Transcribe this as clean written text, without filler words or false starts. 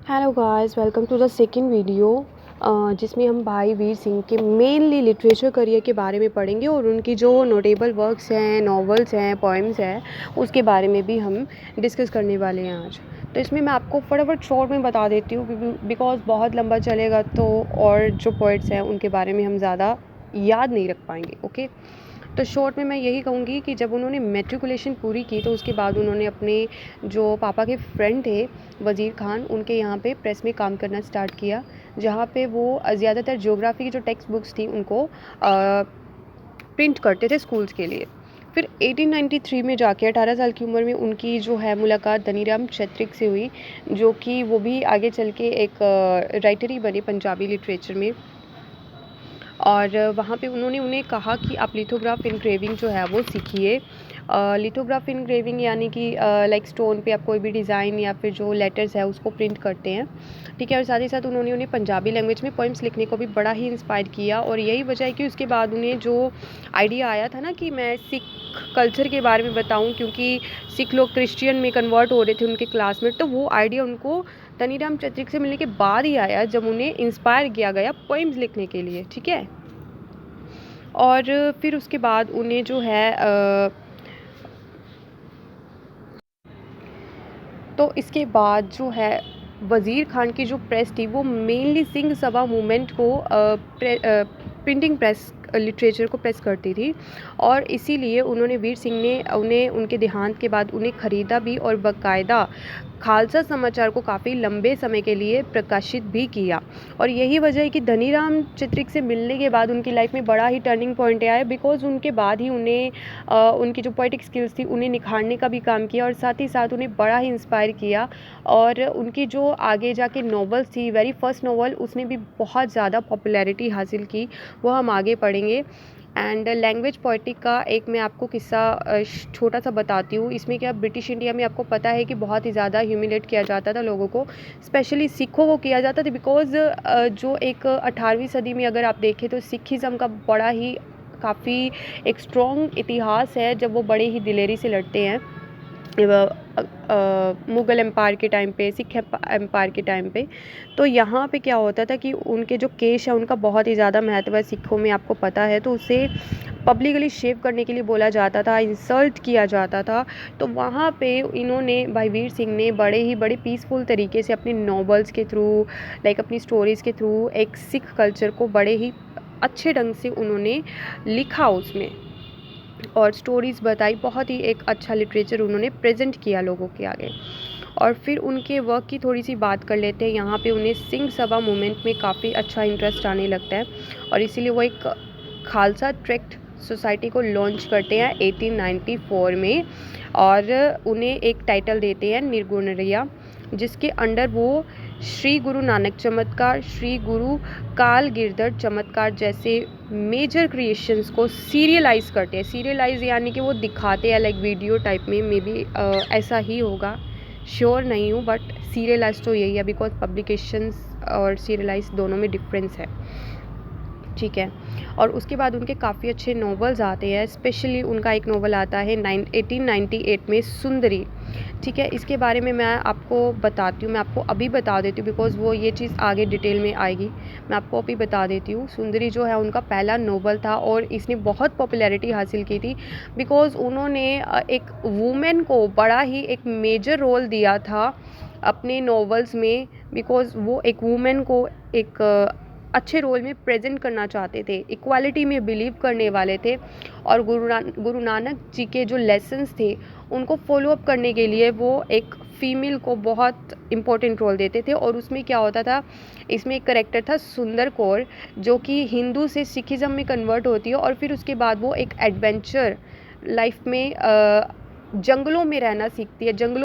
Hello guys, welcome to the second video जिसमें हम भाई वीर सिंह के मेनली लिटरेचर करियर के बारे में पढ़ेंगे और उनकी जो नोटेबल वर्क्स हैं, नॉवेल्स हैं, पोएम्स हैं, उसके बारे में भी हम डिस्कस करने वाले हैं आज। तो इसमें मैं आपको फटाफट शॉर्ट में बता देती हूँ बिकॉज़ बहुत लंबा चलेगा तो और जो पोइट्स हैं उनके बारे में हम ज़्यादा याद नहीं रख पाएंगे। ओके, तो शॉर्ट में मैं यही कहूँगी कि जब उन्होंने मैट्रिकुलेशन पूरी की तो उसके बाद उन्होंने अपने जो पापा के फ्रेंड थे वज़ीर खान, उनके यहाँ पे प्रेस में काम करना स्टार्ट किया, जहाँ पे वो ज़्यादातर ज्योग्राफी की जो टेक्स्ट बुक्स थी उनको प्रिंट करते थे स्कूल्स के लिए। फिर 1893 में जाके 18 साल की उम्र में उनकी जो है मुलाकात धनीराम चैत्रिक से हुई, जो कि वो भी आगे चल के एक राइटर ही बने पंजाबी लिटरेचर में। और वहाँ पे उन्होंने उन्हें कहा कि आप लिथोग्राफ इनग्रेविंग जो है वो सीखिए। लिथोग्राफ इनग्रेविंग यानी कि लाइक स्टोन पे आप कोई भी डिज़ाइन या फिर जो लेटर्स है उसको प्रिंट करते हैं, ठीक है। और साथ ही साथ उन्होंने उन्हें पंजाबी लैंग्वेज में पोइम्स लिखने को भी बड़ा ही इंस्पायर किया। और यही वजह है कि उसके बाद उन्हें जो आइडिया आया था ना कि मैं सिख कल्चर के बारे में बताऊं, क्योंकि सिख लोग क्रिश्चियन में कन्वर्ट हो रहे थे उनके क्लासमेट, तो वो आइडिया उनको धनीराम चैत्रिक से मिलने के बाद ही आया जब उन्हें इंस्पायर किया गया पोइम्स लिखने के लिए, ठीक है। और फिर उसके बाद उन्हें जो है तो इसके बाद जो है वज़ीर खान की जो प्रेस थी वो मेनली सिंह सभा मूवमेंट को प्रिंटिंग प्रेस लिटरेचर को प्रेस करती थी, और इसीलिए उन्होंने वीर सिंह ने उन्हें उनके देहांत के बाद उन्हें ख़रीदा भी और बाकायदा खालसा समाचार को काफ़ी लंबे समय के लिए प्रकाशित भी किया। और यही वजह है कि धनीराम चैत्रिक से मिलने के बाद उनकी लाइफ में बड़ा ही टर्निंग पॉइंट आया, बिकॉज़ उनके बाद ही उन्हें उनकी जो पोएटिक स्किल्स थी उन्हें निखारने का भी काम किया और साथ ही साथ उन्हें बड़ा ही इंस्पायर किया। और उनकी जो आगे जाके नॉवेल्स थी, वेरी फर्स्ट नॉवल, उसने भी बहुत ज़्यादा पॉपुलैरिटी हासिल की, वो हम आगे पढ़ेंगे। एंड लैंग्वेज पोएटिक का एक मैं आपको किस्सा छोटा सा बताती हूँ। इसमें क्या, ब्रिटिश इंडिया में आपको पता है कि बहुत ही ज़्यादा ह्यूमिलेट किया जाता था लोगों को, स्पेशली सिखों को किया जाता था, बिकॉज़ जो एक 18वीं सदी में अगर आप देखें तो सिखिज़म का बड़ा ही काफ़ी एक स्ट्रॉन्ग इतिहास है, जब वो बड़े ही दिलेरी से लड़ते हैं मुग़ल एम्पायर के टाइम पे, सिख एम्पायर के टाइम पे। तो यहाँ पे क्या होता था कि उनके जो केश है उनका बहुत ही ज़्यादा महत्व है सिखों में, आपको पता है, तो उसे पब्लिकली शेव करने के लिए बोला जाता था, इंसल्ट किया जाता था। तो वहाँ पे इन्होंने, भाई वीर सिंह ने बड़े पीसफुल तरीके से अपने नॉवेल्स के थ्रू, लाइक अपनी स्टोरीज़ के थ्रू एक सिख कल्चर को बड़े ही अच्छे ढंग से उन्होंने लिखा उसमें, और स्टोरीज़ बताई, बहुत ही एक अच्छा लिटरेचर उन्होंने प्रेजेंट किया लोगों के आगे। और फिर उनके वर्क की थोड़ी सी बात कर लेते हैं। यहाँ पे उन्हें सिंह सभा मूवमेंट में काफ़ी अच्छा इंटरेस्ट आने लगता है, और इसीलिए वो एक खालसा ट्रैक्ट सोसाइटी को लॉन्च करते हैं 1894 में, और उन्हें एक टाइटल देते हैं निर्गुणरिया, जिसके अंडर वो श्री गुरु नानक चमत्कार, श्री गुरु काल गिरधर चमत्कार जैसे मेजर क्रिएशंस को सीरियलाइज़ करते हैं। सीरियलाइज़ यानी कि वो दिखाते हैं, लाइक वीडियो टाइप में, मे बी ऐसा ही होगा, श्योर नहीं हूँ, बट सीरियलाइज़ तो यही है, बिकॉज पब्लिकेशंस और सीरियलाइज़ दोनों में डिफरेंस है, ठीक है। और उसके बाद उनके काफ़ी अच्छे नॉवेल्स आते हैं, स्पेशली उनका एक नॉवल आता है 1898 में, सुंदरी, ठीक है। इसके बारे में मैं आपको बताती हूँ, मैं आपको अभी बता देती हूँ, बिकॉज़ वो ये चीज़ आगे डिटेल में आएगी, मैं आपको अभी बता देती हूँ। सुंदरी जो है उनका पहला नॉवल था, और इसने बहुत पॉपुलैरिटी हासिल की थी, बिकॉज़ उन्होंने एक वुमेन को बड़ा ही एक मेजर रोल दिया था अपने नॉवेल्स में, बिकॉज़ वो एक वुमेन को एक अच्छे रोल में प्रेजेंट करना चाहते थे, इक्वालिटी में बिलीव करने वाले थे, और गुरु नानक जी के जो लेसन्स थे उनको फॉलो अप करने के लिए वो एक फ़ीमेल को बहुत इम्पोर्टेंट रोल देते थे। और उसमें क्या होता था, इसमें एक करेक्टर था सुंदर कौर, जो कि हिंदू से सिखिज़म में कन्वर्ट होती है, और फिर उसके बाद वो एक एडवेंचर लाइफ में जंगलों में रहना सीखती है, जंगलों